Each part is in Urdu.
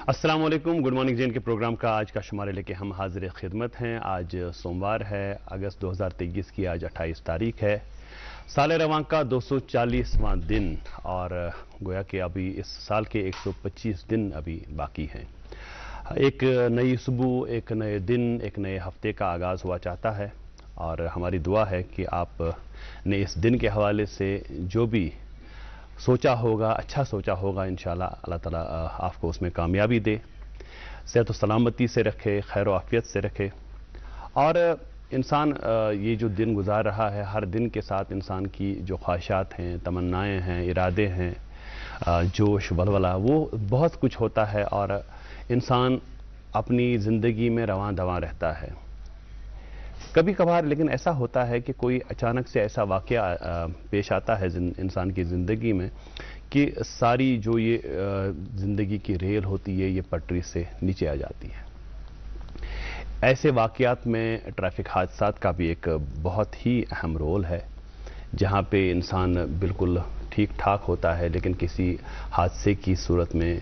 السلام علیکم، گڈ مارننگ جین کے پروگرام کا آج کا شمارے لے کے ہم حاضر خدمت ہیں۔ آج سوموار ہے، اگست 2023 کی آج 28 تاریخ ہے، سال رواں کا 240واں دن، اور گویا کہ ابھی اس سال کے 125 دن ابھی باقی ہیں۔ ایک نئی صبح، ایک نئے دن، ایک نئے ہفتے کا آغاز ہوا چاہتا ہے، اور ہماری دعا ہے کہ آپ نے اس دن کے حوالے سے جو بھی سوچا ہوگا، اچھا سوچا ہوگا، انشاءاللہ اللہ تعالیٰ آپ کو اس میں کامیابی دے، صحت و سلامتی سے رکھے، خیر و عافیت سے رکھے۔ اور انسان یہ جو دن گزار رہا ہے، ہر دن کے ساتھ انسان کی جو خواہشات ہیں، تمنائیں ہیں، ارادے ہیں، جوش ولولہ، وہ بہت کچھ ہوتا ہے، اور انسان اپنی زندگی میں رواں دواں رہتا ہے۔ کبھی کبھار لیکن ایسا ہوتا ہے کہ کوئی اچانک سے ایسا واقعہ پیش آتا ہے انسان کی زندگی میں کہ ساری جو یہ زندگی کی ریل ہوتی ہے، یہ پٹری سے نیچے آ جاتی ہے۔ ایسے واقعات میں ٹریفک حادثات کا بھی ایک بہت ہی اہم رول ہے، جہاں پہ انسان بالکل ٹھیک ٹھاک ہوتا ہے، لیکن کسی حادثے کی صورت میں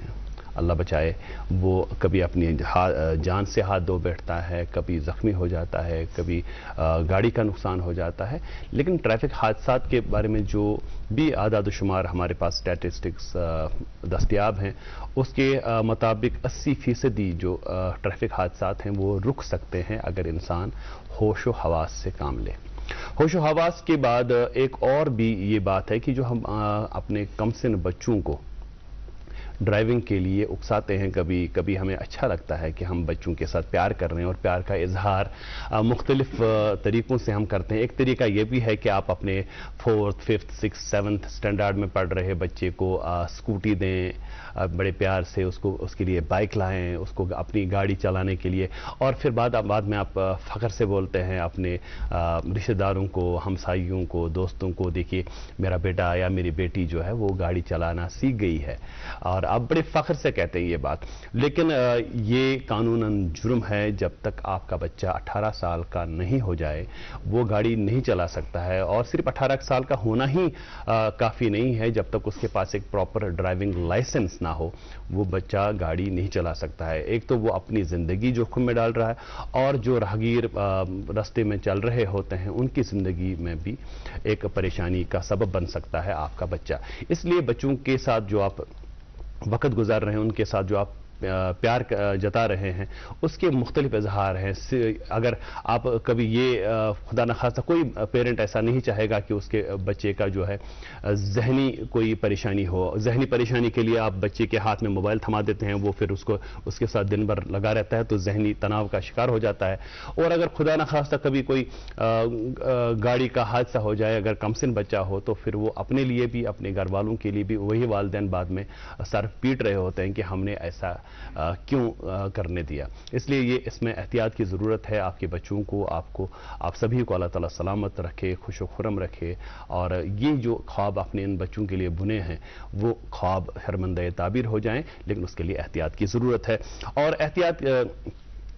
اللہ بچائے وہ کبھی اپنی جان سے ہاتھ دھو بیٹھتا ہے، کبھی زخمی ہو جاتا ہے، کبھی گاڑی کا نقصان ہو جاتا ہے۔ لیکن ٹریفک حادثات کے بارے میں جو بھی اعداد و شمار ہمارے پاس اسٹیٹسٹکس دستیاب ہیں، اس کے مطابق 80% جو ٹریفک حادثات ہیں وہ رک سکتے ہیں اگر انسان ہوش و حواس سے کام لے۔ ہوش و حواس کے بعد ایک اور بھی یہ بات ہے کہ جو ہم اپنے کم سن بچوں کو ڈرائیونگ کے لیے اکساتے ہیں، کبھی ہمیں اچھا لگتا ہے کہ ہم بچوں کے ساتھ پیار کر رہے ہیں، اور پیار کا اظہار مختلف طریقوں سے ہم کرتے ہیں۔ ایک طریقہ یہ بھی ہے کہ آپ اپنے 4th 5th 6th 7th standard میں پڑھ رہے بچے کو اسکوٹی دیں، بڑے پیار سے اس کے لیے بائک لائیں، اس کو اپنی گاڑی چلانے کے لیے، اور پھر بعد میں آپ فخر سے بولتے ہیں اپنے رشتہ داروں کو، ہمسائیوں کو، دوستوں کو، دیکھیے میرا بیٹا یا میری بیٹی جو ہے وہ گاڑی چلانا سیکھ گئی ہے، اور آپ بڑے فخر سے کہتے ہیں یہ بات۔ لیکن یہ قانوناً جرم ہے، جب تک آپ کا بچہ 18 سال کا نہیں ہو جائے وہ گاڑی نہیں چلا سکتا ہے، اور صرف 18 سال کا ہونا ہی کافی نہیں ہے، جب تک اس کے پاس ایک پراپر ڈرائیونگ لائسنس نہ ہو وہ بچہ گاڑی نہیں چلا سکتا ہے۔ ایک تو وہ اپنی زندگی جوخم میں ڈال رہا ہے، اور جو راہگیر راستے میں چل رہے ہوتے ہیں ان کی زندگی میں بھی ایک پریشانی کا سبب بن سکتا ہے آپ کا بچہ۔ اس لیے بچوں کے ساتھ جو آپ وقت گزار رہے ہیں، ان کے ساتھ جو آپ پیار جتا رہے ہیں، اس کے مختلف اظہار ہیں۔ اگر آپ کبھی یہ خدا نخواستہ کوئی پیرنٹ ایسا نہیں چاہے گا کہ اس کے بچے کا جو ہے ذہنی کوئی پریشانی ہو، ذہنی پریشانی کے لیے آپ بچے کے ہاتھ میں موبائل تھما دیتے ہیں، وہ پھر اس کے ساتھ دن بھر لگا رہتا ہے، تو ذہنی تناؤ کا شکار ہو جاتا ہے۔ اور اگر خدا نخواستہ کبھی کوئی گاڑی کا حادثہ ہو جائے، اگر کم سن بچہ ہو، تو پھر وہ اپنے لیے بھی، اپنے گھر والوں کے لیے بھی وہی والدین بعد میں سر پیٹ رہے ہوتے ہیں کہ ہم نے ایسا کیوں کرنے دیا۔ اس لیے یہ اس میں احتیاط کی ضرورت ہے۔ آپ کے بچوں کو، آپ سبھی کو اللہ تعالیٰ سلامت رکھے، خوش و خرم رکھے، اور یہ جو خواب آپ نے ان بچوں کے لیے بنے ہیں وہ خواب شرمندہ تعبیر ہو جائیں، لیکن اس کے لیے احتیاط کی ضرورت ہے۔ اور احتیاط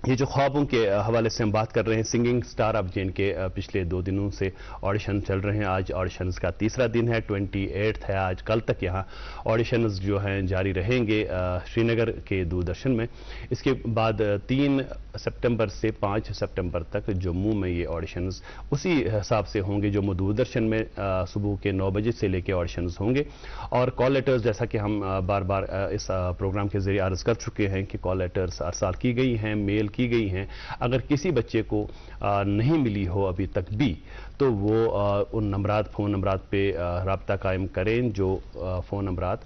یہ جو خوابوں کے حوالے سے ہم بات کر رہے ہیں، singing star of J and کے پچھلے 2 دنوں سے آڈیشن چل رہے ہیں۔ آج آڈیشنز کا تیسرا دن ہے، 28 ہے آج، کل تک یہاں آڈیشنز جو ہیں جاری رہیں گے سری نگر کے دوردرشن میں۔ اس کے بعد 3 سپٹمبر سے 5 سپٹمبر تک جموں میں یہ آڈیشنز اسی حساب سے ہوں گے۔ جموں دوردرشن میں صبح کے 9 بجے سے لے کے آڈیشنز ہوں گے، اور کال لیٹرز جیسا کہ ہم بار بار اس پروگرام کے ذریعے عرض کر چکے ہیں کہ کال لیٹرز ارسال کی گئی ہیں، میل کی گئی ہیں۔ اگر کسی بچے کو نہیں ملی ہو ابھی تک بھی، تو وہ ان فون نمبرات پہ رابطہ قائم کریں جو فون نمبرات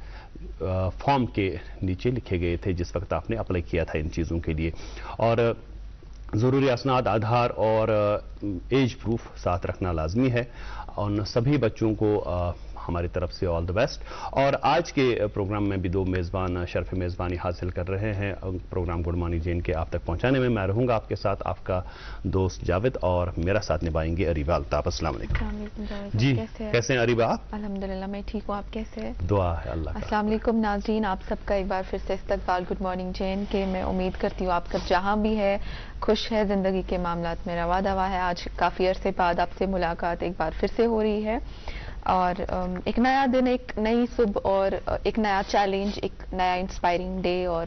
فارم کے نیچے لکھے گئے تھے جس وقت آپ نے اپلائی کیا تھا ان چیزوں کے لیے۔ اور ضروری اسناد، آدھار اور ایج پروف ساتھ رکھنا لازمی ہے۔ ان سبھی بچوں کو ہماری طرف سے آل دی بیسٹ۔ اور آج کے پروگرام میں بھی 2 میزبان شرف میزبانی حاصل کر رہے ہیں۔ پروگرام گڈ مارننگ جین کے آپ تک پہنچانے میں میں رہوں گا آپ کے ساتھ، آپ کا دوست جاوید، اور میرا ساتھ نبھائیں گے اریبہ الطاف۔ السلام علیکم جی، کیسے ہیں اریبہ آپ؟ الحمدللہ میں ٹھیک ہوں، آپ کیسے ہیں؟ دعا ہے اللہ کا۔ السلام علیکم ناظرین، آپ سب کا ایک بار پھر سے استقبال گڈ مارننگ جین کے۔ میں امید کرتی ہوں آپ سب جہاں بھی ہے خوش ہے، زندگی کے معاملات میں رواں دواں ہے۔ آج کافی عرصے بعد آپ سے ملاقات ایک بار پھر سے ہو رہی ہے، اور ایک نیا دن، ایک نئی صبح، اور ایک نیا چیلنج، ایک نیا انسپائرنگ ڈے، اور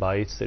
22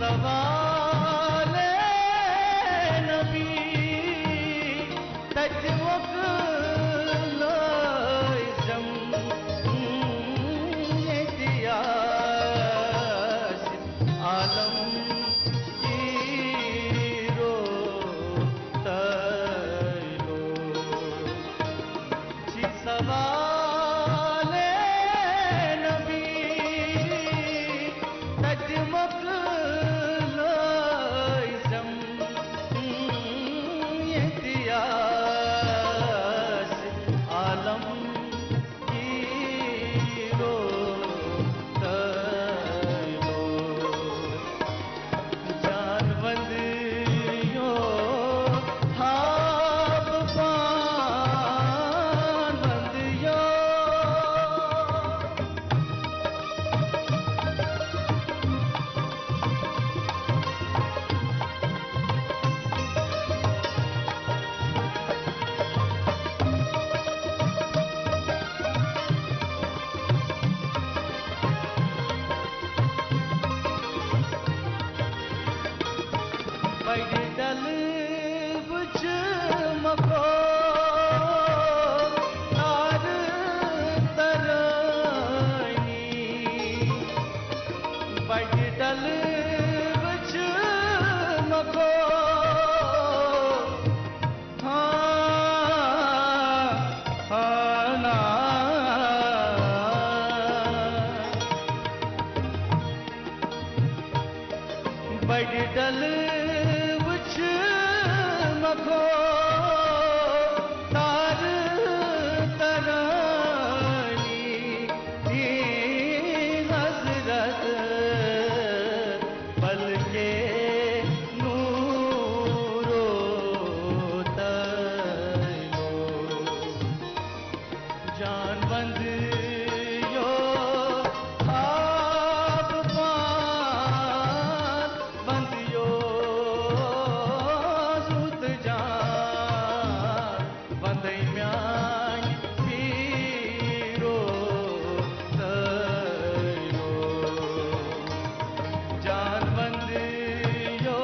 سوال نبی تجوک لائزم احتیاس عالم گیرو تیلو چی سوال نبی تجمک لائزم احتیاس عالم گیرو تیلو جان بندیو ہاب پان بندیو بڑی ڈل بچ مکو تار ترانی بڑی ڈل بچ مکو ہاں نا بڑی ڈل وچ مکھو تار ترانی حضرت پل کے نورو تیلو جان بند یو آپ پان بند یو زود جان بندی میان پیرو تیلو جان بند یو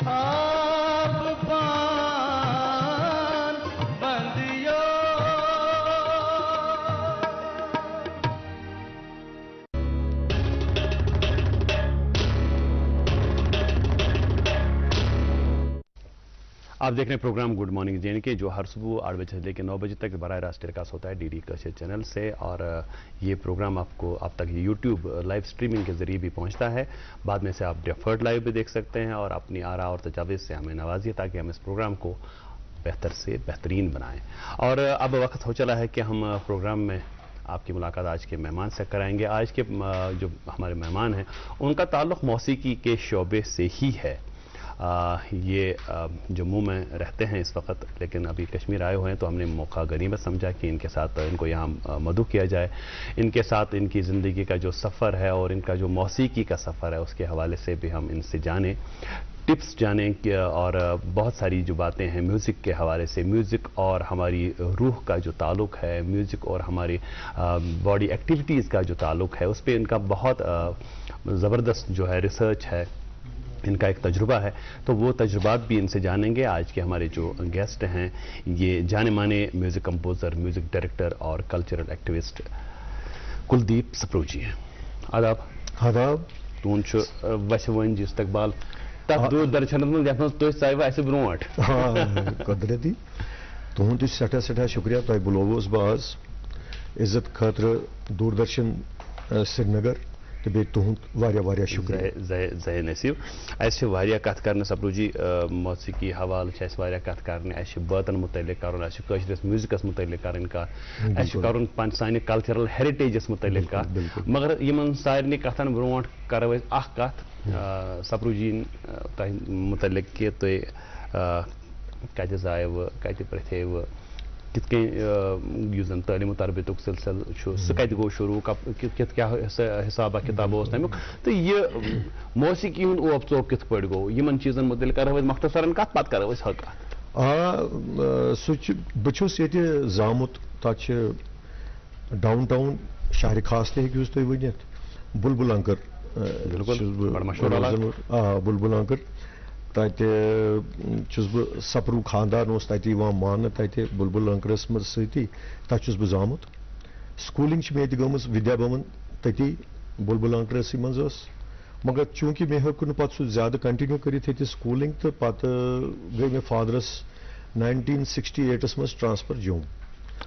آپ پان بند یو آپ دیکھ رہے ہیں programme good morning J N کے جو ہر صبح 8 بجے سے لے کے 9 بجے تک براہ راست ٹیلی کاسٹ ہوتا ہے ڈی ڈی کشر چینل سے، اور یہ پروگرام آپ تک یوٹیوب لائیو اسٹریمنگ کے ذریعے بھی پہنچتا ہے. بعد میں سے آپ ڈیفرڈ لائیو بھی دیکھ سکتے ہیں اور اپنی آراء اور تجاویز سے ہمیں نوازیے تاکہ ہم اس پروگرام کو بہتر سے بہترین بنائیں. اور اب وقت ہو چلا ہے کہ ہم پروگرام میں آپ کی ملاقات آج کے مہمان سے کرائیں گے. آج کے جو ہمارے مہمان ہیں ان کا تعلق موسیقی کے شعبے سے ہی ہے. یہ جموں میں رہتے ہیں اس وقت، لیکن ابھی کشمیر آئے ہوئے ہیں تو ہم نے موقع غنیمت سمجھا کہ ان کے ساتھ ان کو یہاں مدعو کیا جائے. ان کے ساتھ ان کی زندگی کا جو سفر ہے اور ان کا جو موسیقی کا سفر ہے اس کے حوالے سے بھی ہم ان سے جانیں، ٹپس جانیں اور بہت ساری جو باتیں ہیں میوزک کے حوالے سے، میوزک اور ہماری روح کا جو تعلق ہے، میوزک اور ہماری باڈی ایکٹیویٹیز کا جو تعلق ہے، اس پہ ان کا بہت زبردست جو ہے ریسرچ ہے، ان کا ایک تجربہ ہے. تو وہ تجربات بھی ان سے جانیں گے. آج کے ہمارے جو گیسٹ ہیں یہ جانے مانے میوزک کمپوزر، میوزک ڈائریکٹر اور کلچرل ایکٹیوسٹ کلدیپ سپروجی ہیں. آداب. آداب. تون وشوین جی استقبال تک دور درشن من یتھ تھی ثو اس برونٹ. ہاں قدرتی تہد سٹھا سٹھا شکریہ. تہ بلوس بہ آز عزت خاطر دوردرشن سرینگر تو بیٚیہِ تُہُنٛد واریاہ واریاہ شُکریہ. زے نصیب. اَسہِ واریاہ کتھ کرنہِ سپروجی، موسیقی حوالہٕ چھِ اَسہِ واریاہ کتھ کرنہِ. اَسہِ چھِ بٲتن متعلق کرُن، اَسہِ چھِ کٲشرِس میوٗزکس متعلق کرٕنۍ کتھ، اَسہِ چھِ کرُن سانہِ کلچرل ہیرِٹیجس متعلق کتھ. مگر یِمن سارنٕے کتھن برونٛٹھ کرو أسۍ اکھ کتھ سپروجیٖن تۄہہِ متعلق کہِ تُہۍ کتہِ زایوٕ، کتہِ پرٛتھیوٕ، کِتھ کٔنۍ یُس زن تعلیٖم و تربیتُک سلسلہٕ چھُ سُہ کتہِ گوٚو شروٗع، کیٛاہ حسابہ کِتابہ اوس تمیُک، تہٕ یہِ موسیقی ہُنٛد اوپ ژوپ کِتھ پٲٹھۍ گوٚو، یِمن چیٖزن متعلق کرو أسۍ مختصرن کتھ، پتہٕ کرو أسۍ ہُہ کتھ. سُہ چھُ بہٕ چھُس ییٚتہِ زامُت، تتھ چھِ ڈاوُن ٹاوُن شہرِ خاص تہِ ہیٚکِوُس تُہۍ ؤنِتھ، بُلبُل لنکر بالکل، چھُس بہٕ بڑٕ مشہوٗر روزان علاقہٕ. بُلبُل آنٛکٕر تَتہِ چھُس بہٕ سپروٗ خاندان اوس تَتہِ یِوان ماننہٕ تَتہِ بُلبُل آنٛکرَس منٛز سۭتی تَتہِ چھُس بہٕ زامُت. سکوٗلِنٛگ چھِ مےٚ ییٚتہِ گٔمٕژ ودیا بھون تٔتی بُلبُل آنٛکرَسٕے منٛز ٲس مگر چوٗنٛکہِ مےٚ ہیوٚک نہٕ پَتہٕ سُہ زیادٕ کَنٹِنیوٗ کٔرِتھ ییٚتہِ سکوٗلِنٛگ تہٕ پَتہٕ گٔے مےٚ فادرَس 1968 منٛز ٹرٛانسفر جوٚم.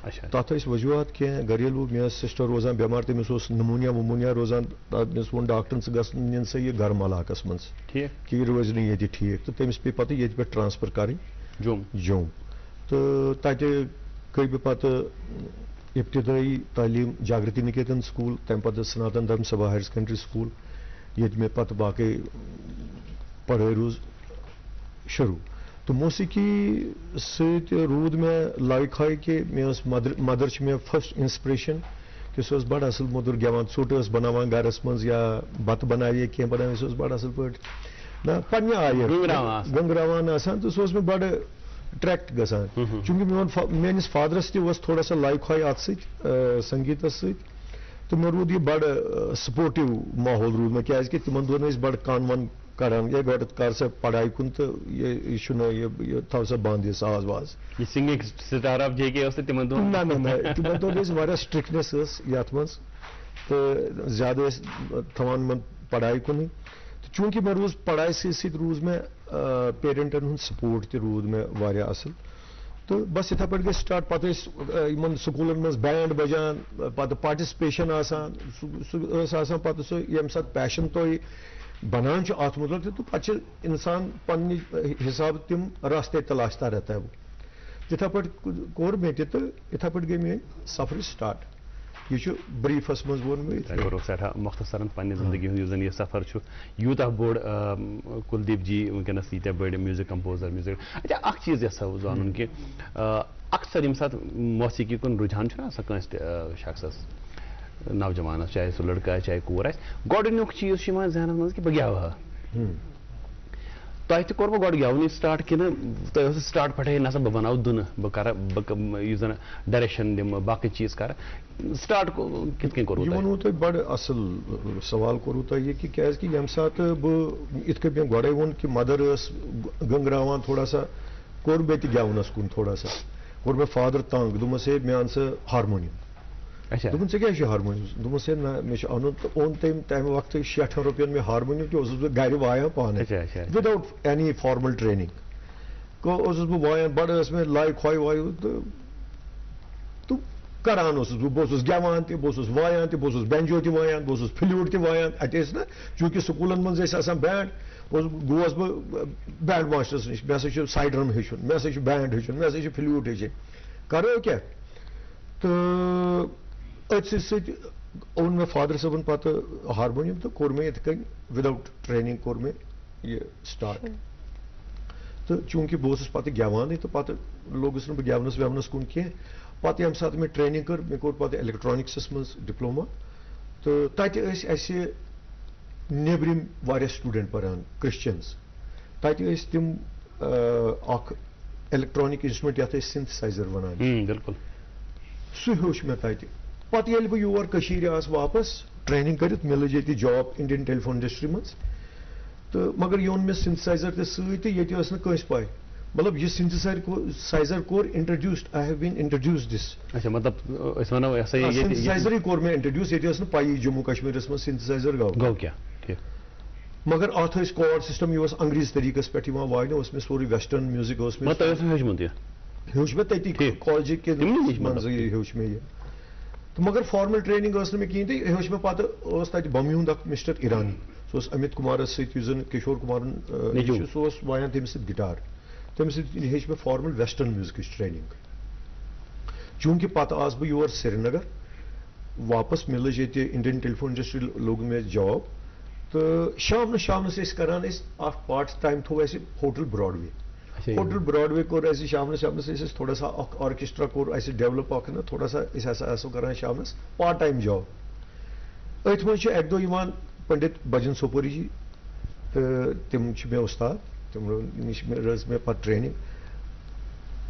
اچھا تَتھ ٲسۍ وجوٗہات کینٛہہ گریلوٗ مےٚ ٲس سِسٹر روزان بٮ۪مار تٔمِس اوس نموٗنیا وموٗنیا روزان تٔمِس ووٚن ڈاکٹرن ژٕ گژھ نِن سا یہِ گرم علاقس منٛز ٹھیٖک کہِ یہِ روزِ نہٕ ییٚتہِ ٹھیٖک تہٕ تٔمِس پیٚیہِ پَتہٕ ییٚتہِ پٮ۪ٹھ ٹرٛانسفر کَرٕنۍ جوٚم جوٚم تہٕ تَتہِ گٔے بہٕ پَتہٕ ابتدٲیی تعلیٖم جاگرتی نِکیتن سکوٗل تَمہِ پَتہٕ سناتن دھرم سبھا ہایر سیکنڈری سکوٗل ییٚتہِ مےٚ پَتہٕ باقٕے پڑھٲے روٗز شروٗع تہٕ موسیٖقی سۭتۍ روٗد مےٚ لایِک ہاے کہِ مےٚ ٲس مدر چھِ مےٚ فٔسٹ اِنسپریشن کہِ سۄ ٲس بَڑٕ اَصٕل موٚدُر گٮ۪وان ژوٚٹ ٲس بَناوان گرَس منٛز یا بَتہٕ بَناوِ یا کینٛہہ بَناوِ سۄ ٲس بَڑٕ اَصٕل پٲٹھۍ نہ پنٛنہِ آیہِ گنٛگراوان آسان تہٕ سۄ ٲس مےٚ بَڑٕ اٹریکٹ گژھان چوٗنٛکہِ میٲنِس فادرَس تہِ اوس تھوڑا سا لایِک ہاے اَتھ سۭتۍ سنگیٖتَس سۭتۍ تہٕ مےٚ روٗد یہِ بَڑٕ سپوٹِو ماحول روٗد مےٚ کیٛازِکہِ تِمن دۄہن ٲسۍ بَڑٕ کَن وَن کران ہے گۄڈٕ کر سا پڑھاے کُن تہٕ یہِ چھُنہٕ یہِ تھاو سا بنٛد یہِ ساز واز سِنگِنٛگ سٹار آف جے کے ٲس تِمن دۄہن نہ تِمن دۄہن ٲسۍ واریاہ سٹرکٹنیس ٲس یَتھ منٛز تہٕ زیادٕ ٲسۍ تھاوان یِمن پڑھاے کُنٕے تہٕ چوٗنٛکہِ مےٚ روٗز پڑھاے سۭتۍ روٗز مےٚ پیرنٹن ہُنٛد سپوٹ تہِ روٗد مےٚ واریاہ اَصٕل تہٕ بس یِتھٕے پٲٹھۍ گٔے سٹاٹ پَتہٕ ٲسۍ یِمن سکوٗلن منٛز بینٛڈ بجان پَتہٕ پاٹِسِپیشن آسان سُہ ٲس آسان پَتہٕ سُہ ییٚمہِ ساتہٕ پیشن تۄہہِ بنان چھُ اَتھ مُتعلق تہٕ پَتہٕ چھِ اِنسان پنٛنہِ حِسابہٕ تِم راستے تلاش رہتا ہے تِتھٕے پٲٹھۍ کوٚر مےٚ تہِ تہٕ یِتھٕے پٲٹھۍ گٔے میٲنۍ سفرٕے سٹاٹ یہ چھُ بریٖفس منٛز ووٚن مےٚ کوٚرُکھ سٮ۪ٹھاہ مۄختصرن پننہِ زندگی ہُنٛد یُس زن یہِ سفر چھُ یوٗتاہ بوٚڑ کُلدیپ جی وٕنکیٚنس ییٖتیاہ بٔڑۍ میوٗزِک کمپوزر میوٗزِک اچھا اکھ چیٖز یژھو بہٕ زانُن کہِ اکثر ییٚمہِ ساتہٕ موسیٖقی کُن رُجحان چھُنہ آسان کٲنٛسہِ تہِ شخصس نوجوانس چاہے سُہ لڑکہٕ آسہِ چاہے کوٗر آسہِ گۄڈٕنیُک چیٖز چھُ یِوان ذہنس منٛز کہِ بہٕ گٮ۪وٕ ہا تۄہہِ تہِ کوٚروٕ گۄڈٕ گٮ۪ونٕے سٹاٹ کِنہٕ تۄہہِ اوسوٕ سٹاٹ پٮ۪ٹھے نسا بہٕ بناوٕ دُنہٕ بہٕ کرٕ یُس زن ڈایریکشن دِمہٕ باقٕے چیٖز کرٕ سٹاٹ کِتھ کٔنۍ کوٚروٕ یہِ ووٚنوٕ تۄہہِ بَڑٕ اَصٕل سوال کوٚروٕ تۄہہِ یہِ کہِ کیٛازِکہِ ییٚمہِ ساتہٕ بہٕ یِتھ کٔنۍ مےٚ گۄڈَے ووٚن کہِ مدر ٲس گنٛگراوان تھوڑا سا کوٚر مےٚ تہِ گٮ۪ونَس کُن تھوڑا سا کوٚر مےٚ فادر تنٛگ دوٚپمَس ہے مےٚ اَن سا ہارمونِیم دوٚپُن ژےٚ کیٛازِ چھُے ہارمونِیم دوٚپمَس ہے نہ مےٚ چھُ اَنُن تہٕ اوٚن تٔمۍ تَمہِ وقتہٕ 60 رۄپین مےٚ ہارمونِیم تہِ اوسُس بہٕ گرِ وایان پانَے وِدآوُٹ اینی فارمل ٹرینِنٛگ اوسُس بہٕ وایان بَڑٕ ٲس مےٚ لایِک ہاے وایو تہٕ کران اوسُس بہٕ اوسُس گٮ۪وان تہِ بہٕ اوسُس وایان تہِ بہٕ اوسُس بینجو تہِ وایان بہٕ اوسُس فِلیوٗٹ تہِ وایان اَتہِ ٲسۍ نہ چوٗنٛکہِ سکوٗلن منٛز ٲسۍ آسان بینٛڈ گوس بہٕ بینٛڈ ماسٹرس نِش مےٚ ہسا چھُ سایڈ ڈرم ہیٚچھُن مےٚ ہسا چھُ بینٛڈ ہیٚچھُن مےٚ ہسا چھُ فِلیوٗٹ ہیٚچھِنۍ کرو کیٛاہ تہٕ أتھۍ سۭتۍ اوٚن مےٚ فادر صٲبن پَتہٕ ہارمونِیم تہٕ کوٚر مےٚ یِتھ کٔنۍ وِدآوُٹ ٹرینِنٛگ کوٚر مےٚ یہِ سٹاٹ تہٕ چوٗنٛکہِ بہٕ اوسُس پَتہٕ گٮ۪وانٕے تہٕ پَتہٕ لوٚگُس نہٕ بہٕ گٮ۪ونَس وٮ۪ونَس کُن کینٛہہ پَتہٕ ییٚمہِ ساتہٕ مےٚ ٹرینِنٛگ کٔر مےٚ کوٚر پَتہٕ الیکٹرانِکسَس منٛز ڈِپلوما تہٕ تَتہِ ٲسۍ اَسہِ نیٚبرِم واریاہ سٹوٗڈنٛٹ پَران کرٛسچَنٕز تَتہِ ٲسۍ تِم اکھ الیکٹرانِک اِنسٹروٗمٮ۪نٛٹ یَتھ أسۍ سِنتھسایزر وَنان بِلکُل سُہ ہیوٚچھ مےٚ تَتہِ پَتہٕ ییٚلہِ بہٕ یور کٔشیٖرِ آس واپس ٹرینِنٛگ کٔرِتھ مےٚ لٔج ییٚتہِ جاب اِنڈین ٹیلیفون اِنڈسٹری منٛز تہٕ مگر یہِ اوٚن مےٚ سِنتھسایزر تہِ سۭتۍ تہٕ ییٚتہِ ٲس نہٕ کٲنٛسہِ پاے مطلب یہِ سِنتھسایزر کوٚر اِنٹرڈیوٗسڈ آی ہیو بیٖن اِنٹرڈیوٗسڈ دِس سِنتھسایزرٕے کوٚر مےٚ اِنٹرڈیوٗس ییٚتہِ ٲس نہٕ پَیی جموں کشمیٖرَس منٛز سِنتھسایزر گوٚو کیٛاہ مگر اَتھ ٲسۍ کاڈ سِسٹم یہِ اوس انگریٖز طٔریٖقس پٮ۪ٹھ یِوان واینہٕ اوس مےٚ سورُے ویسٹٲرن میوٗزِک اوس مےٚ ہیوٚچھ مےٚ تٔتی کالجہِ منٛزٕے ہیوٚچھ مےٚ یہِ تہٕ مگر فارمل ٹرینِنٛگ ٲس نہٕ مےٚ کِہیٖنۍ تہٕ ہیوٚچھ مےٚ پَتہٕ اوس تَتہِ بۄمہِ ہُنٛد اکھ مِسٹر ایٖرانی سُہ اوس امیت کُمارَس سۭتۍ یُس زَن کِشور کُمارَن چھُ سُہ اوس وایان تٔمِس سۭتۍ گِٹار تٔمِس سۭتۍ ہیٚچھ مےٚ فارمل ویسٹٲرن میوٗزکٕچ ٹرینِنٛگ چوٗنٛکہِ پَتہٕ آس بہٕ یور سرینگر واپس مےٚ لٔج ییٚتہِ اِنڈین ٹیلیفون اِنڈسٹری لوٚگ مےٚ جاب تہٕ شامنس ٲسۍ کران أسۍ اکھ پارٹ ٹایم تھوٚو اَسہِ ہوٹل براڈ وے کوٚر اَسہِ شامنس ٲسۍ أسۍ تھوڑا سا اکھ آرکیسٹرا کوٚر اَسہِ ڈیولپ اکھ نا تھوڑا سا أسۍ ہسا آسو کران شامنس پارٹ ٹایم جاب أتھۍ منٛز چھُ اَکہِ دۄہ یِوان پنڈت بھجن سوپوری جی تہٕ تِم چھِ مےٚ اُستاد تِمو نِش رٔژ مےٚ پتہٕ ٹرینِنٛگ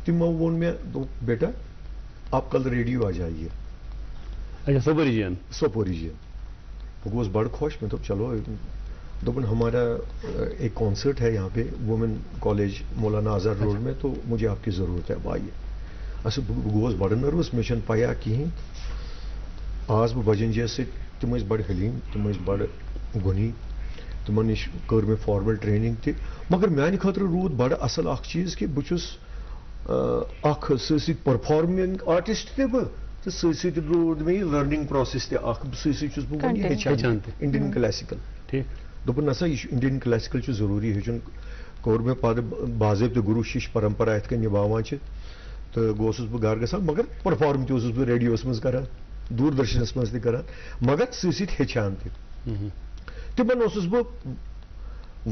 تِمو ووٚن مےٚ دوٚپ بیٹا آپ کل ریڈیو آ جائیے سوپوری جی وہ گوس بڑ خوش میں تو چلو دوپن ہمارا ایک کانسرٹ ہے یہاں پہ women college Maulana Azad road میں تو مجھے آپ کی ضرورت ہے اب آئیے اچھا گوس بڑ نروس مے چھنہ پیا کہین آز بہ بجن جی سی تم بڑ حلیم تم بڑ گنی تمن نش کر میں فارمل ٹریننگ تہ مگر میانہ خاطر رود بڑ اصل اخ چیز کہ بچس اخ سی پرفارمنگ آرٹسٹ تہ بہ تو سی رود میں لرننگ پروسیس تہ اخ سی چھس بہ ہیچان انڈین کلاسیکل ٹھیک دپن نسا یہ انڈین کلاسیکل ضروری ہیچن کور میں پتہ باضابطہ گرو شش پرمپرا ات کن نبھاوان تو گوسس بہ گھر گژھان مگر پرفارم تہ اوسس بہ ریڈیوس مز کران دوردرشنس مز تہ کران مگر سی ہیچان تہ تمن اوسس بہ